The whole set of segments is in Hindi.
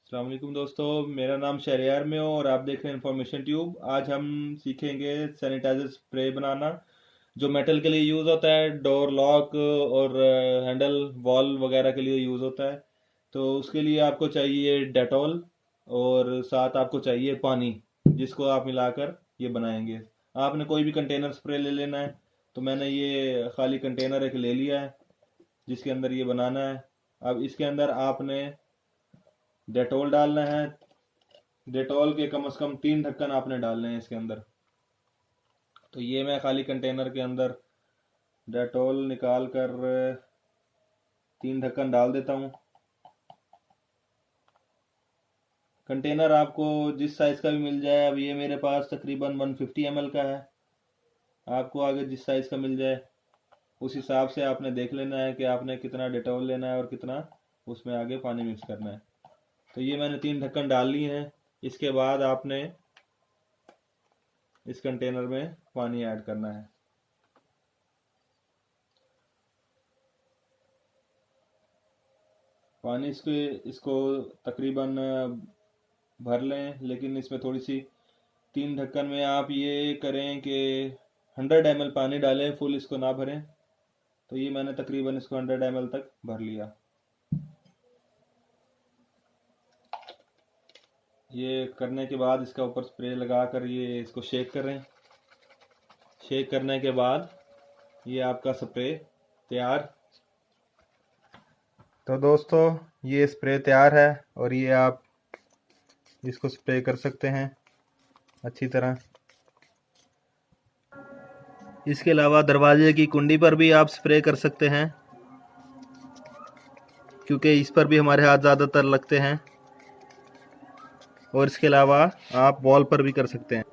अस्सलाम वालेकुम दोस्तों, मेरा नाम शहरयार में हो और आप देख रहे हैं इन्फॉर्मेशन ट्यूब। आज हम सीखेंगे सैनिटाइजर स्प्रे बनाना जो मेटल के लिए यूज़ होता है, डोर लॉक और हैंडल वॉल वगैरह के लिए यूज़ होता है। तो उसके लिए आपको चाहिए डेटॉल और साथ आपको चाहिए पानी, जिसको आप मिलाकर ये बनाएंगे। आपने कोई भी कंटेनर स्प्रे ले लेना है। तो मैंने ये खाली कंटेनर एक ले लिया है जिसके अंदर ये बनाना है। अब इसके अंदर आपने डेटॉल डालना है। डेटॉल के कम से कम 3 ढक्कन आपने डालने हैं इसके अंदर। तो ये मैं खाली कंटेनर के अंदर डेटॉल निकाल कर 3 ढक्कन डाल देता हूँ। कंटेनर आपको जिस साइज़ का भी मिल जाए, अब ये मेरे पास तकरीबन 150 ml का है। आपको आगे जिस साइज़ का मिल जाए उस हिसाब से आपने देख लेना है कि आपने कितना डेटॉल लेना है और कितना उसमें आगे पानी मिक्स करना है। तो ये मैंने 3 ढक्कन डाल लिए हैं। इसके बाद आपने इस कंटेनर में पानी ऐड करना है। पानी इसको तकरीबन भर लें, लेकिन इसमें थोड़ी सी 3 ढक्कन में आप ये करें कि 100 ml पानी डालें, फुल इसको ना भरें। तो ये मैंने तकरीबन इसको 100 ml तक भर लिया। ये करने के बाद इसका ऊपर स्प्रे लगा कर ये इसको शेक करें। शेक करने के बाद ये आपका स्प्रे तैयार। तो दोस्तों ये स्प्रे तैयार है और ये आप इसको स्प्रे कर सकते हैं अच्छी तरह। इसके अलावा दरवाजे की कुंडी पर भी आप स्प्रे कर सकते हैं, क्योंकि इस पर भी हमारे हाथ ज़्यादातर लगते हैं। और इसके अलावा आप वॉल पर भी कर सकते हैं।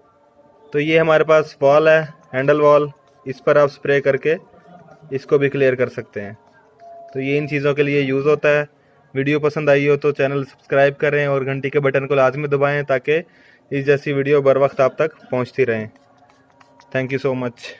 तो ये हमारे पास वॉल है, हैंडल वॉल, इस पर आप स्प्रे करके इसको भी क्लियर कर सकते हैं। तो ये इन चीज़ों के लिए यूज़ होता है। वीडियो पसंद आई हो तो चैनल सब्सक्राइब करें और घंटी के बटन को लाजमी दबाएं ताकि इस जैसी वीडियो बर वक्त आप तक पहुंचती रहें। Thank you so much.